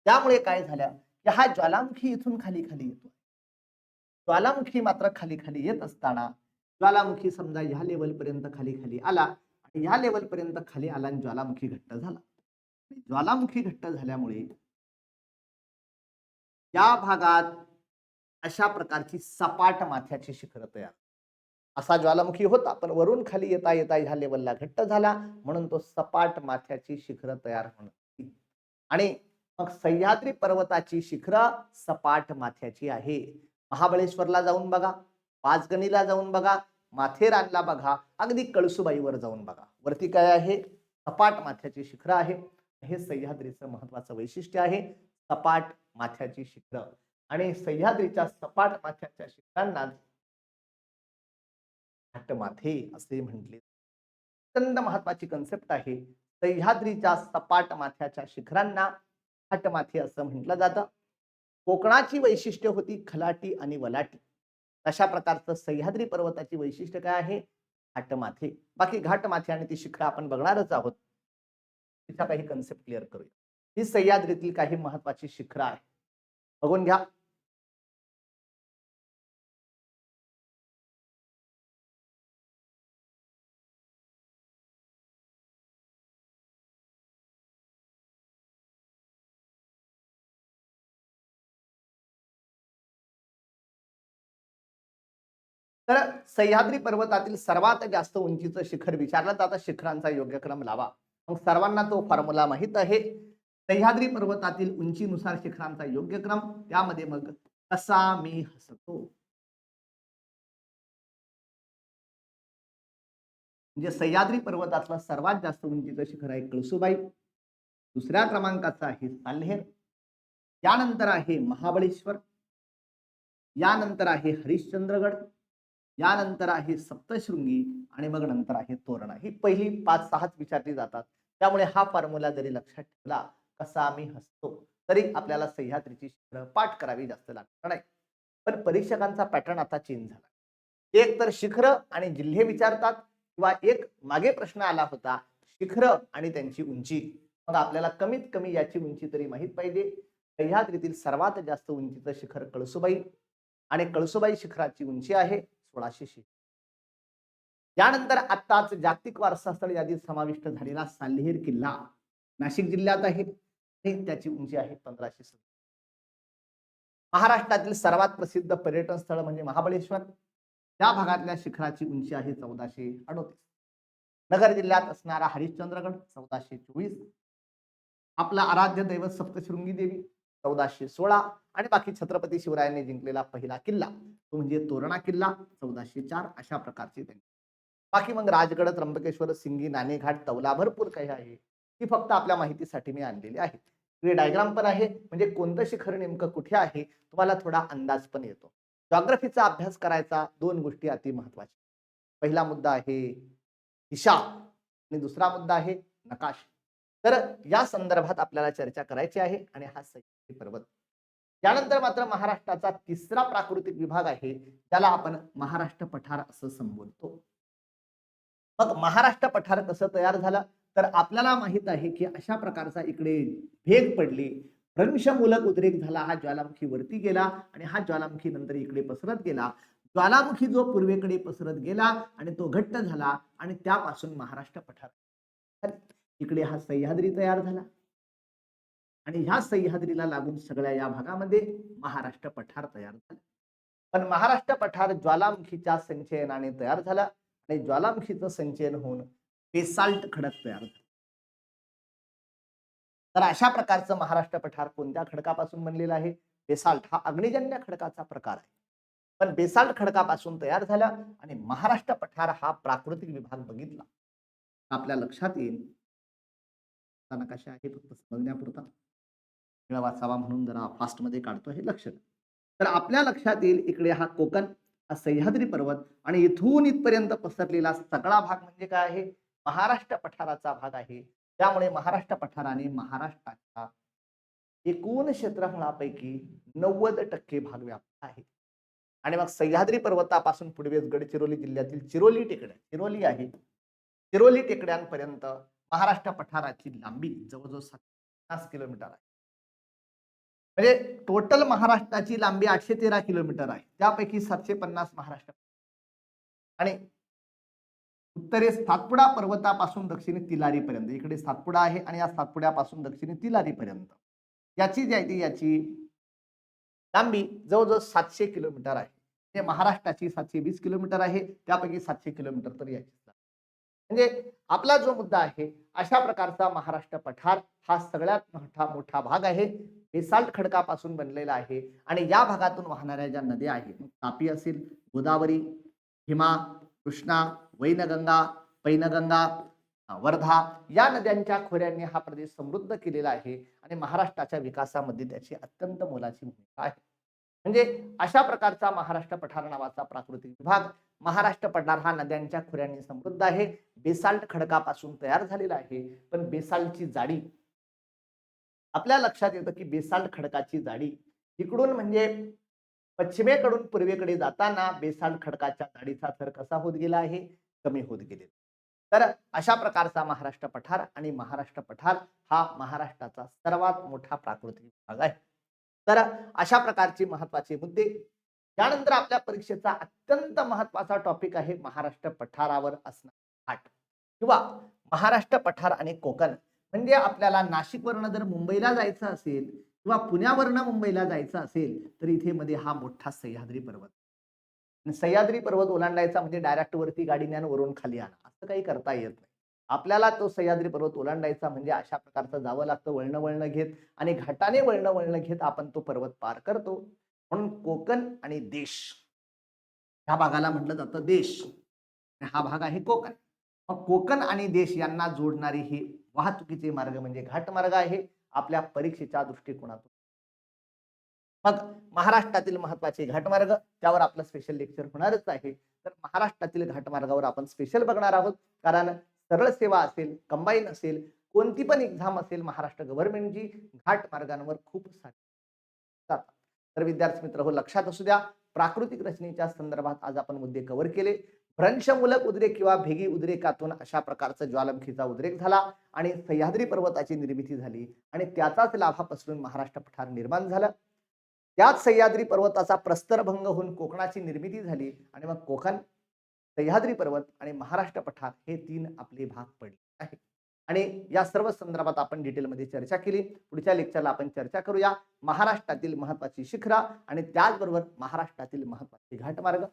त्यामुळे काय झालं की हा ज्वालामुखी इथून खाली खाली येतो. ज्वालामुखी मात्र खाली खाली येत असताना ज्वालामुखी समजा ह्या लेवल पर्यंत खाली खाली आला आणि ह्या लेवल पर्यंत खाली आला आणि ज्वालामुखी घट्ट झाला. ज्वालामुखी घट्ट झाल्यामुळे या भागात अशा प्रकारची सपाट माथ्याची शिखर तयार. असा ज्वालामुखी होता, पण वरून खाली येता येता ह्या लेवलला घट्ट झाला, म्हणून तो सपाट माथ्याची शिखर तयार होणार. आणि मग सह्याद्री पर्वताची शिखर सपाट माथ्याची आहे. महाबळेश्वरला जाऊन बघा, पाचगणीला जाऊन बघा, माथेरानला बघा, अगदी कळसुबाईवर जाऊन बघा, वरती काय आहे, सपाट माथ्याची शिखर आहे. हे सह्याद्रीचं महत्वाचं वैशिष्ट्य आहे, सपाट माथ्याची शिखर. आणि सह्याद्रीच्या सपाट माथ्याच्या शिखरांना घाटमाथे असे म्हटले. अत्यंत महत्वाची कन्सेप्ट आहे. सह्याद्रीच्या सपाट माथ्याच्या शिखरांना घाटमाथे असं म्हटलं जातं. कोकणाची वैशिष्ट्य होती खलाटी आणि वलाटी. अशा प्रकारचं सह्याद्री पर्वताची वैशिष्ट्य काय आहे, घाटमाथे. बाकी घाटमाथे आणि ती शिखर आपण बघणारच आहोत. तिचा काही कन्सेप्ट क्लिअर करूया. ही सह्याद्रीतील काही महत्वाची शिखर आहे, बघून घ्या. तर सह्याद्री पर्वतातील सर्वात जास्त उंचीचं शिखर विचारलं जातं, शिखरांचा योग्य क्रम लावा. मग सर्वांना तो फॉर्म्युला माहित आहे. सह्याद्री पर्वतातील उंचीनुसार शिखरांचा योग्य क्रम, त्यामध्ये मग कसा मी हसतो. म्हणजे सह्याद्री पर्वतातलं सर्वात जास्त उंचीचं शिखर आहे कळसुबाई. दुसऱ्या क्रमांकाचं आहे साल्हेर. यानंतर आहे महाबळेश्वर. यानंतर आहे हरिश्चंद्रगड. यानंतर आहे सप्तशृंगी आणि मग नंतर आहे तोरणा. ही पहिली 5-6 विचारली जातात. त्यामुळे हा फॉर्म्युला जरी लक्षात ठेवला, कसा मी हसतो, तरी आपल्याला सह्याद्रीची शिखरं पाठ करावी जास्त लागणार नाही. पण परीक्षकांचा पॅटर्न आता चेंज झाला. एक तर शिखर आणि जिल्हे विचारतात, किंवा एक मागे प्रश्न आला होता शिखर आणि त्यांची उंची. मग आपल्याला कमीत कमी याची उंची तरी माहित पाहिजे. सह्याद्रीतील सर्वात जास्त उंचीचं शिखर कळसुबाई आणि कळसुबाई शिखराची उंची आहे 1600 शिखर. यानंतर आत्ताच जागतिक वारसा स्थळ यादीत समाविष्ट झालेला साल्हेर किल्ला नाशिक जिल्ह्यात आहे आणि त्याची उंची आहे 1500. महाराष्ट्रातील सर्वात प्रसिद्ध पर्यटन स्थळ म्हणजे महाबळेश्वर. त्या भागातल्या शिखराची उंची आहे 1438. नगर जिल्ह्यात असणारा हरिश्चंद्रगड 1424. आपला आराध्य दैवत सप्तशृंगी देवी 1416 आणि बाकी छत्रपती शिवरायांनी जिंकलेला पहिला किल्ला तो म्हणजे तोरणा किल्ला 1404. अशा प्रकारचे बाकी मग राजगड, त्र्यंबकेश्वर, सिंगी, नाणेघाट, तवला भरपूर काही आहे. ती फक्त आपल्या माहितीसाठी मी आणलेली आहे. डायग्राम पण आहे, म्हणजे कोणतं शिखर नेमकं कुठे आहे तुम्हाला थोडा अंदाज पण येतो. जॉग्रफीचा अभ्यास करायचा 2 गोष्टी अति महत्वाच्या. पहिला मुद्दा आहे दिशा आणि दुसरा मुद्दा आहे नकाशा. तर या संदर्भात आपल्याला चर्चा करायची आहे आणि हा सह्याद्री पर्वत. यानंतर मात्र महाराष्ट्राचा तिसरा प्राकृतिक विभाग आहे, त्याला आपण महाराष्ट्र पठार असं संबोधतो. मग महाराष्ट्र पठार कसं तयार झालं, तर आपल्याला माहित आहे की अशा प्रकारचा इकडे भेग पडली, भ्रंशमूलक उद्रेक झाला, हा ज्वालामुखी वरती गेला आणि हा ज्वालामुखी नंतर इकडे पसरत गेला. ज्वालामुखी जो पूर्वेकडे पसरत गेला आणि तो घट्ट झाला आणि त्यापासून महाराष्ट्र पठार इकडे हा सह्याद्री तयार झाला आणि ह्या सह्याद्रीला लागून सगळ्या या भागामध्ये महाराष्ट्र पठार तयार झालं. पण महाराष्ट्र पठार ज्वालामुखीच्या संचयनाने तयार झाला आणि ज्वालामुखीचं संचयन होऊन बेसाल्ट खडक तयार झाला. तर अशा प्रकारचं महाराष्ट्र पठार कोणत्या खडकापासून बनलेलं आहे? बेसाल्ट हा अग्निजन्य खडकाचा प्रकार आहे. पण बेसाल्ट खडकापासून तयार झाला आणि महाराष्ट्र पठार हा प्राकृतिक विभाग बघितला आपल्या लक्षात येईल. नकाशा आहे फक्त समजण्यापुरता, वेळा वाचावा म्हणून जरा फास्ट मध्ये काढतो हे लक्ष. तर आपल्या लक्षात येईल इकडे हा कोकण, हा सह्याद्री पर्वत आणि इथून इथपर्यंत पसरलेला सगळा भाग म्हणजे काय आहे? महाराष्ट्र पठाराचा भाग आहे. त्यामुळे महाराष्ट्र पठाराने महाराष्ट्राच्या एकूण क्षेत्रफळापैकी 90% भाग व्यापला आहे. आणि मग सह्याद्री पर्वतापासून पुढे गडचिरोली जिल्ह्यातील चिरोली टेकड्या, चिरोली आहे, चिरोली टेकड्यांपर्यंत महाराष्ट्र पठाराची लांबी जवळजवळ 50 किलोमीटर आहे. म्हणजे टोटल महाराष्ट्राची लांबी 813 किलोमीटर आहे. त्यापैकी 750 महाराष्ट्र आणि उत्तरेस सातपुडा पर्वतापासून दक्षिणे तिलारीपर्यंत, इकडे सातपुडा आहे आणि या सातपुड्यापासून दक्षिणे तिलारीपर्यंत याची जी आहे ती याची लांबी जवळजवळ 700 किलोमीटर आहे. म्हणजे महाराष्ट्राची 720 किलोमीटर आहे, त्यापैकी 700 किलोमीटर तर याची. म्हणजे आपला जो मुद्दा आहे अशा प्रकारचा महाराष्ट्र पठार हा सगळ्यात मोठा भाग आहे. बेसाल्ट खडकापासून बनलेला आहे आणि या भागातून वाहणाऱ्या ज्या नद्या आहेत, तापी असेल, गोदावरी, भीमा, कृष्णा, वैनगंगा, पैनगंगा, वर्धा या नद्यांच्या खोऱ्यांनी हा प्रदेश समृद्ध केलेला आहे आणि महाराष्ट्राच्या विकासामध्ये त्याची अत्यंत मोलाची भूमिका आहे. म्हणजे अशा प्रकारचा महाराष्ट्र पठार नावाचा प्राकृतिक विभाग, महाराष्ट्र पठार हा नद्यांच्या खोऱ्यांनी समृद्ध आहे, बेसाल्ट खडकापासून तयार झालेला आहे. पण बेसाल्टची जाडी आपल्या लक्षात येतं की बेसाल्ट खडकाची जाडी इकडून म्हणजे पश्चिमेकडून पूर्वेकडे जाताना बेसाल्ट खडकाच्या जाडीचा थर कसा होत गेला आहे? कमी होत गेले. तर अशा प्रकारचा महाराष्ट्र पठार आणि महाराष्ट्र पठार हा महाराष्ट्राचा सर्वात मोठा प्राकृतिक विभाग आहे. तर अशा प्रकारचे महत्वाचे मुद्दे. त्यानंतर आपल्या परीक्षेचा अत्यंत महत्वाचा टॉपिक आहे महाराष्ट्र पठारावर असणारा घाट किंवा महाराष्ट्र पठार आणि कोकण. म्हणजे आपल्याला नाशिकवरनं जर मुंबईला जायचं असेल किंवा पुण्यावरनं मुंबईला जायचं असेल तर इथे मध्ये हा मोठा सह्याद्री पर्वत, सह्याद्री पर्वत ओलांडायचा म्हणजे डायरेक्ट वरती गाडी न्यान वरून खाली आणा असं काही करता येत नाही. आपल्याला तो सह्याद्री पर्वत ओलांडायचा म्हणजे अशा प्रकारचं जावं लागतं, वळणं घेत आणि घाटाने वळणं घेत आपण तो पर्वत पार करतो. म्हणून कोकण आणि देश ह्या भागाला म्हटलं जातं देश, हा भाग आहे कोकण. मग कोकण आणि देश यांना जोडणारी ही वाहतुकीचे मार्ग म्हणजे घाटमार्ग आहे आपल्या परीक्षेच्या दृष्टिकोनातून. मग महाराष्ट्रातील महत्वाचे घाटमार्ग त्यावर आपलं स्पेशल लेक्चर होणारच आहे. तर महाराष्ट्रातील घाटमार्गावर आपण स्पेशल बघणार आहोत, कारण सरळ सेवा असेल, कंबाईन असेल, कोणती पण एक्झाम असेल महाराष्ट्र गव्हर्नमेंटची घाटमार्गांवर खूप सारे जातात. तर विद्यार्थी मित्र हो, लक्षात असू द्या, प्राकृतिक रचनेच्या संदर्भात आज आपण मुद्दे कव्हर केले. भ्रंशमूलक उद्रेक किंवा भेगी उद्रेकातून अशा प्रकारचा ज्वालामुखीचा उद्रेक झाला आणि सह्याद्री पर्वताची निर्मिती झाली आणि त्याचाच लाभापासून महाराष्ट्र पठार निर्माण झालं. त्याच सह्याद्री पर्वताचा प्रस्तरभंग होऊन कोकणाची निर्मिती झाली आणि मग कोकण, सह्याद्री पर्वत आणि महाराष्ट्र पठार हे 3 आपले भाग पडले आहेत. आणि या सर्व संदर्भात आपण डिटेलमध्ये चर्चा केली. पुढच्या लेक्चरला आपण चर्चा करूया महाराष्ट्रातील महत्वाची शिखरा आणि त्याचबरोबर महाराष्ट्रातील महत्वाचे घाटमार्ग.